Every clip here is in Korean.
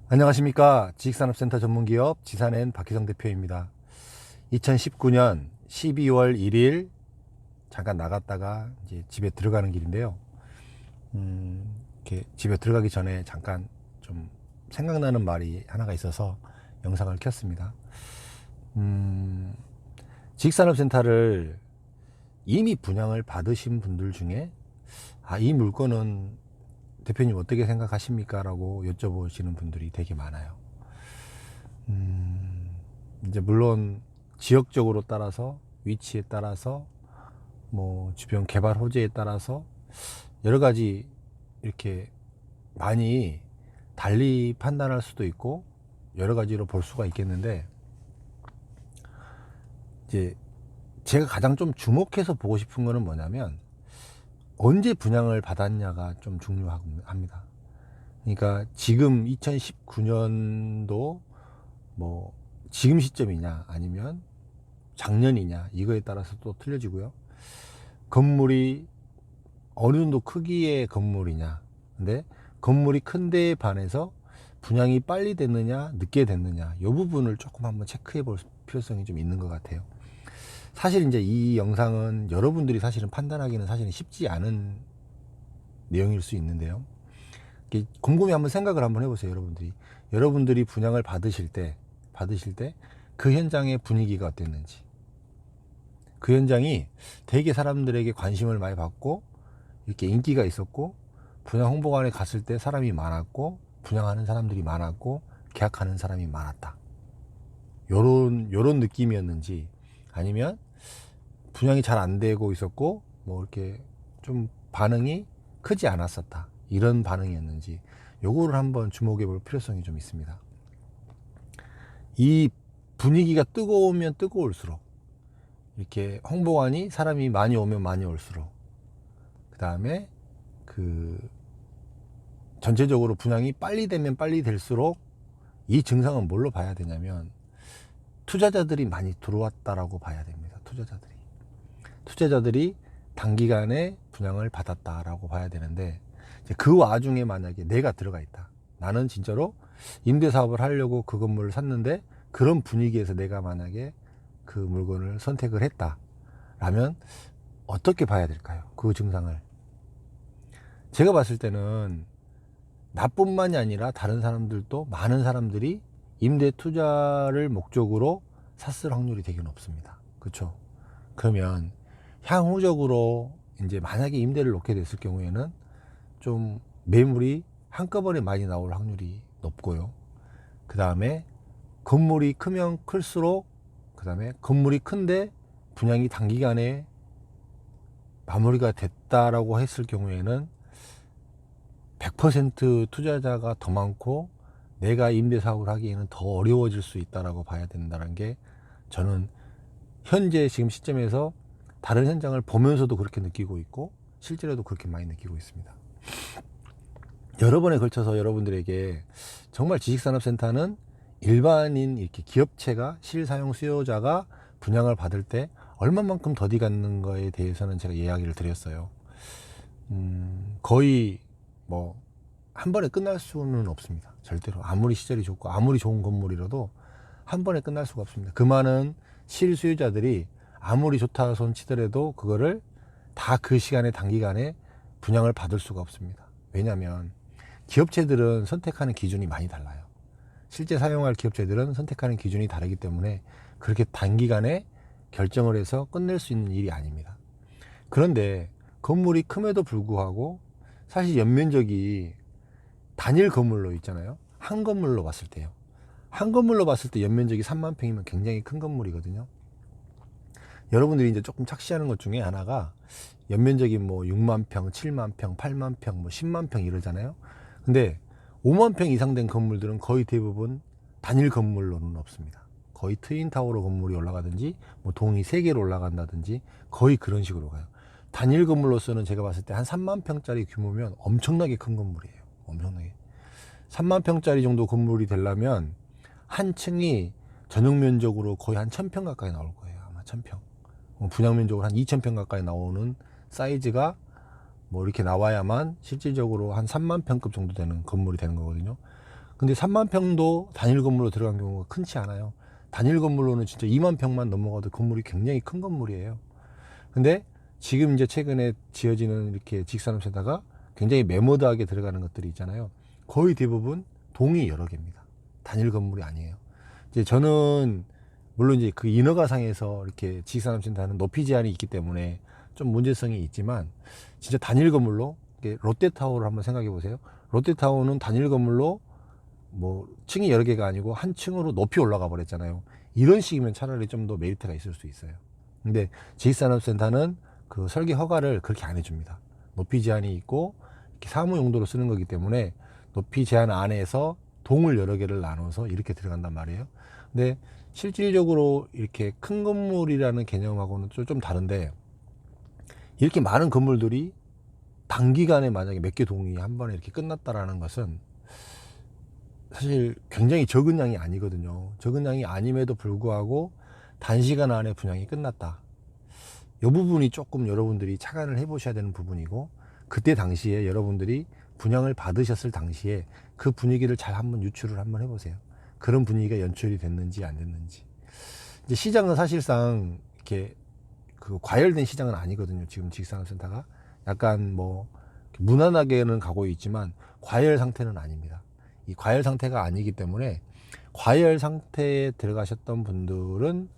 안녕하십니까. 지식산업센터 전문기업 지산엔 박희성 대표입니다. 2019년 12월 1일 잠깐 나갔다가 이제 집에 들어가는 길인데요. 이렇게 집에 들어가기 전에 잠깐 좀 생각나는 말이 하나가 있어서 영상을 켰습니다. 지식산업센터를 이미 분양을 받으신 분들 중에 이 물건은 대표님 어떻게 생각하십니까? 라고 여쭤보시는 분들이 되게 많아요. 이제 물론 지역적으로 따라서, 위치에 따라서, 뭐 주변 개발 호재에 따라서 여러 가지 이렇게 많이 달리 판단할 수도 있고 여러 가지로 볼 수가 있겠는데, 이제 제가 가장 좀 주목해서 보고 싶은 거는 뭐냐면 언제 분양을 받았냐가 좀 중요합니다. 그러니까 지금 2019년도 뭐 지금 시점이냐 아니면 작년이냐 이거에 따라서 또 틀려지고요. 건물이 어느 정도 크기의 건물이냐, 근데 건물이 큰 데에 반해서 분양이 빨리 됐느냐 늦게 됐느냐 이 부분을 조금 한번 체크해 볼 필요성이 좀 있는 것 같아요. 사실 이제 이 영상은 여러분들이 사실은 판단하기는 사실은 쉽지 않은 내용일 수 있는데요. 곰곰이 한번 생각을 한번 해보세요. 여러분들이 분양을 받으실 때 그 현장의 분위기가 어땠는지, 그 현장이 되게 사람들에게 관심을 많이 받고 이렇게 인기가 있었고, 분양 홍보관에 갔을 때 사람이 많았고, 분양하는 사람들이 많았고, 계약하는 사람이 많았다, 요런 느낌이었는지, 아니면 분양이 잘 안 되고 있었고 뭐 이렇게 좀 반응이 크지 않았었다, 이런 반응이었는지, 요거를 한번 주목해 볼 필요성이 좀 있습니다. 이 분위기가 뜨거우면 뜨거울수록, 이렇게 홍보관이 사람이 많이 오면 많이 올수록, 그 다음에 그 전체적으로 분양이 빨리 되면 빨리 될수록 이 증상은 뭘로 봐야 되냐면 투자자들이 많이 들어왔다라고 봐야 됩니다. 투자자들이 단기간에 분양을 받았다라고 봐야 되는데, 그 와중에 만약에 내가 들어가 있다, 나는 진짜로 임대사업을 하려고 그 건물을 샀는데 그런 분위기에서 내가 만약에 그 물건을 선택을 했다 라면 어떻게 봐야 될까요? 그 증상을. 제가 봤을 때는 나뿐만이 아니라 다른 사람들도, 많은 사람들이 임대 투자를 목적으로 샀을 확률이 되게 높습니다. 그렇죠? 그러면 향후적으로 이제 만약에 임대를 놓게 됐을 경우에는 좀 매물이 한꺼번에 많이 나올 확률이 높고요. 그 다음에 건물이 크면 클수록, 그 다음에 건물이 큰데 분양이 단기간에 마무리가 됐다라고 했을 경우에는 100% 투자자가 더 많고 내가 임대사업을 하기에는 더 어려워질 수 있다라고 봐야 된다는 게, 저는 현재 지금 시점에서 다른 현장을 보면서도 그렇게 느끼고 있고 실제로도 그렇게 많이 느끼고 있습니다. 여러 번에 걸쳐서 여러분들에게 정말 지식산업센터는 일반인 이렇게 기업체가, 실사용 수요자가 분양을 받을 때 얼마만큼 더디 갖는 거에 대해서는 제가 이야기를 드렸어요. 거의 뭐 한 번에 끝날 수는 없습니다. 절대로. 아무리 시절이 좋고 아무리 좋은 건물이라도 한 번에 끝날 수가 없습니다. 그 많은 실수요자들이 아무리 좋다 손 치더라도 그거를 다 그 시간에 단기간에 분양을 받을 수가 없습니다. 왜냐하면 기업체들은 선택하는 기준이 많이 달라요. 실제 사용할 기업체들은 선택하는 기준이 다르기 때문에 그렇게 단기간에 결정을 해서 끝낼 수 있는 일이 아닙니다. 그런데 건물이 큼에도 불구하고 사실 연면적이 단일 건물로 있잖아요. 한 건물로 봤을 때요. 한 건물로 봤을 때 연면적이 3만 평이면 굉장히 큰 건물이거든요. 여러분들이 이제 조금 착시하는 것 중에 하나가 연면적이 뭐 6만 평, 7만 평, 8만 평, 뭐 10만 평 이러잖아요. 근데 5만 평 이상 된 건물들은 거의 대부분 단일 건물로는 없습니다. 거의 트윈타워로 건물이 올라가든지 뭐 동이 3개로 올라간다든지 거의 그런 식으로 가요. 단일 건물로서는 제가 봤을 때 한 3만 평짜리 규모면 엄청나게 큰 건물이에요. 엄청나게. 3만 평짜리 정도 건물이 되려면 한 층이 전용 면적으로 거의 한 1000평 가까이 나올 거예요. 아마 1000평. 분양 면적으로 한 2000평 가까이 나오는 사이즈가 뭐 이렇게 나와야만 실질적으로 한 3만 평급 정도 되는 건물이 되는 거거든요. 근데 3만 평도 단일 건물로 들어간 경우가 흔치 않아요. 단일 건물로는 진짜 2만 평만 넘어가도 건물이 굉장히 큰 건물이에요. 근데 지금 이제 최근에 지어지는 이렇게 지식산업센터가 굉장히 매모드하게 들어가는 것들이 있잖아요. 거의 대부분 동이 여러 개입니다. 단일 건물이 아니에요. 이제 저는 물론 이제 그 인허가상에서 이렇게 지식산업센터는 높이 제한이 있기 때문에 좀 문제성이 있지만, 진짜 단일 건물로 롯데타워를 한번 생각해 보세요. 롯데타워는 단일 건물로 뭐 층이 여러 개가 아니고 한 층으로 높이 올라가 버렸잖아요. 이런 식이면 차라리 좀 더 메리트가 있을 수 있어요. 근데 지식산업센터는 그 설계 허가를 그렇게 안 해줍니다. 높이 제한이 있고 이렇게 사무 용도로 쓰는 거기 때문에 높이 제한 안에서 동을 여러 개를 나눠서 이렇게 들어간단 말이에요. 근데 실질적으로 이렇게 큰 건물이라는 개념하고는 좀 다른데, 이렇게 많은 건물들이 단기간에 만약에 몇 개 동이 한 번에 이렇게 끝났다라는 것은 사실 굉장히 적은 양이 아니거든요. 적은 양이 아님에도 불구하고 단시간 안에 분양이 끝났다. 이 부분이 조금 여러분들이 착안을 해보셔야 되는 부분이고, 그때 당시에 여러분들이 분양을 받으셨을 당시에 그 분위기를 잘 한번 유추를 한번 해보세요. 그런 분위기가 연출이 됐는지 안 됐는지. 이제 시장은 사실상 이렇게 그 과열된 시장은 아니거든요. 지금 지식산업센터가 약간 뭐 무난하게는 가고 있지만 과열 상태는 아닙니다. 이 과열 상태가 아니기 때문에, 과열 상태에 들어가셨던 분들은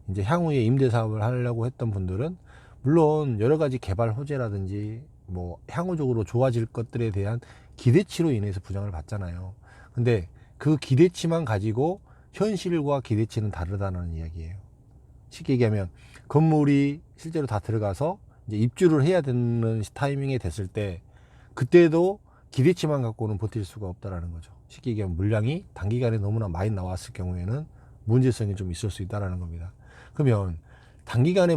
이제 향후에 임대 사업을 하려고 했던 분들은 물론 여러 가지 개발 호재라든지 뭐 향후적으로 좋아질 것들에 대한 기대치로 인해서 분양을 받잖아요. 근데 그 기대치만 가지고 현실과 기대치는 다르다는 이야기예요. 쉽게 얘기하면 건물이 실제로 다 들어가서 이제 입주를 해야 되는 타이밍에 됐을 때, 그때도 기대치만 갖고는 버틸 수가 없다라는 거죠. 쉽게 얘기하면 물량이 단기간에 너무나 많이 나왔을 경우에는 문제성이 좀 있을 수 있다라는 겁니다. 그러면 단기간에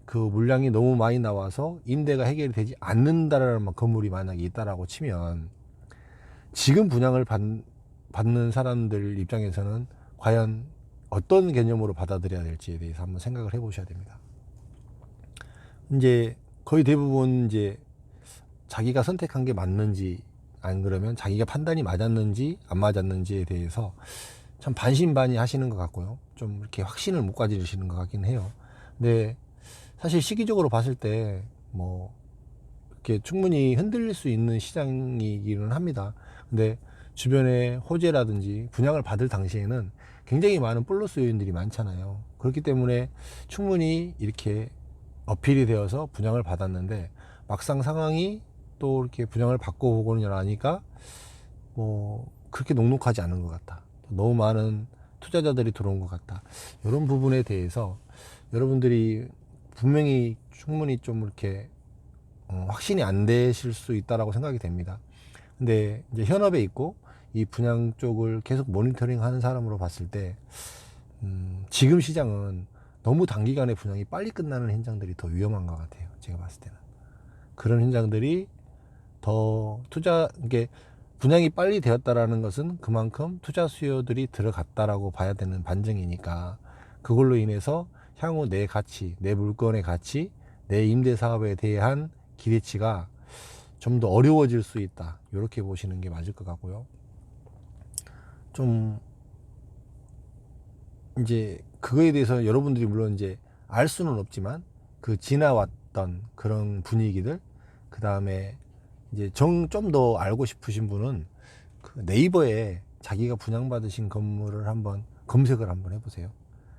그 물량이 너무 많이 나와서 임대가 해결이 되지 않는다라는 건물이 만약에 있다라고 치면, 지금 분양을 받는 사람들 입장에서는 과연 어떤 개념으로 받아들여야 될지에 대해서 한번 생각을 해보셔야 됩니다. 이제 거의 대부분 이제 자기가 선택한 게 맞는지, 안 그러면 자기가 판단이 맞았는지 안 맞았는지에 대해서 참 반신반의 하시는 것 같고요. 좀 이렇게 확신을 못 가지시는 것 같긴 해요. 근데 사실 시기적으로 봤을 때 뭐 이렇게 충분히 흔들릴 수 있는 시장이기는 합니다. 근데 주변에 호재라든지 분양을 받을 당시에는 굉장히 많은 플러스 요인들이 많잖아요. 그렇기 때문에 충분히 이렇게 어필이 되어서 분양을 받았는데, 막상 상황이 또 이렇게 분양을 받고 오고는 하니까 뭐 그렇게 녹록하지 않은 것 같다. 너무 많은 투자자들이 들어온 것 같다. 이런 부분에 대해서 여러분들이 분명히 충분히 좀 이렇게 확신이 안 되실 수 있다라고 생각이 됩니다. 근데 이제 현업에 있고 이 분양 쪽을 계속 모니터링 하는 사람으로 봤을 때, 지금 시장은 너무 단기간에 분양이 빨리 끝나는 현장들이 더 위험한 것 같아요. 제가 봤을 때는. 그런 현장들이 더 이게 분양이 빨리 되었다라는 것은 그만큼 투자 수요들이 들어갔다라고 봐야 되는 반증이니까, 그걸로 인해서 향후 내 가치, 내 물건의 가치, 내 임대 사업에 대한 기대치가 좀 더 어려워질 수 있다. 이렇게 보시는 게 맞을 것 같고요. 좀 이제 그거에 대해서 여러분들이 물론 이제 알 수는 없지만, 그 지나왔던 그런 분위기들, 그 다음에 이제 좀 더 알고 싶으신 분은 그 네이버에 자기가 분양받으신 건물을 한번 검색을 한번 해보세요.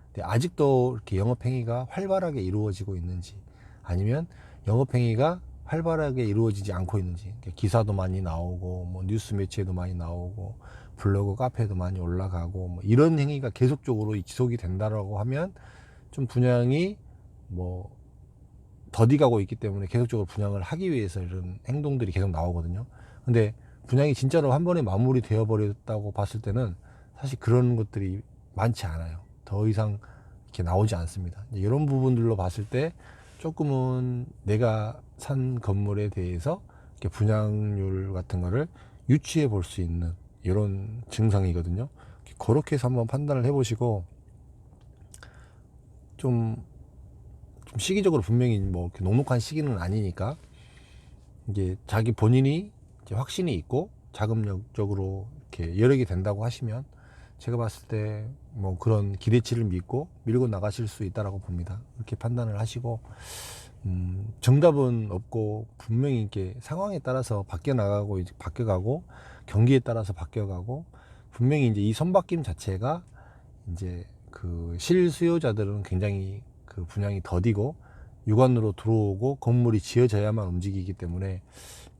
근데 아직도 이렇게 영업행위가 활발하게 이루어지고 있는지, 아니면 영업행위가 활발하게 이루어지지 않고 있는지, 기사도 많이 나오고 뭐 뉴스 매체에도 많이 나오고 블로그 카페에도 많이 올라가고 뭐 이런 행위가 계속적으로 지속이 된다라고 하면, 좀 분양이 뭐 더디가고 있기 때문에 계속적으로 분양을 하기 위해서 이런 행동들이 계속 나오거든요. 근데 분양이 진짜로 한 번에 마무리 되어 버렸다고 봤을 때는 사실 그런 것들이 많지 않아요. 더 이상 이렇게 나오지 않습니다. 이런 부분들로 봤을 때 조금은 내가 산 건물에 대해서 이렇게 분양률 같은 거를 유추해 볼 수 있는 이런 증상이거든요. 그렇게 해서 한번 판단을 해보시고, 좀 시기적으로 분명히 뭐 이렇게 녹록한 시기는 아니니까, 이제 자기 본인이 이제 확신이 있고 자금력적으로 이렇게 여러 개 된다고 하시면 제가 봤을 때 뭐 그런 기대치를 믿고 밀고 나가실 수 있다라고 봅니다. 그렇게 판단을 하시고 정답은 없고 분명히 이렇게 상황에 따라서 바뀌어 나가고 이제 바뀌어가고 경기에 따라서 바뀌어가고 분명히 이제 이 선바뀜 자체가 이제 그 실수요자들은 굉장히 그 분양이 더디고 유관으로 들어오고 건물이 지어져야만 움직이기 때문에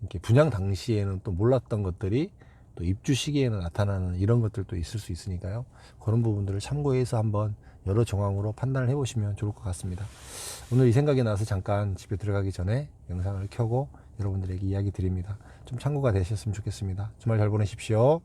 이렇게 분양 당시에는 또 몰랐던 것들이 또 입주 시기에는 나타나는 이런 것들도 있을 수 있으니까요. 그런 부분들을 참고해서 한번 여러 정황으로 판단을 해보시면 좋을 것 같습니다. 오늘 이 생각이 나서 잠깐 집에 들어가기 전에 영상을 켜고 여러분들에게 이야기 드립니다. 좀 참고가 되셨으면 좋겠습니다. 주말 잘 보내십시오.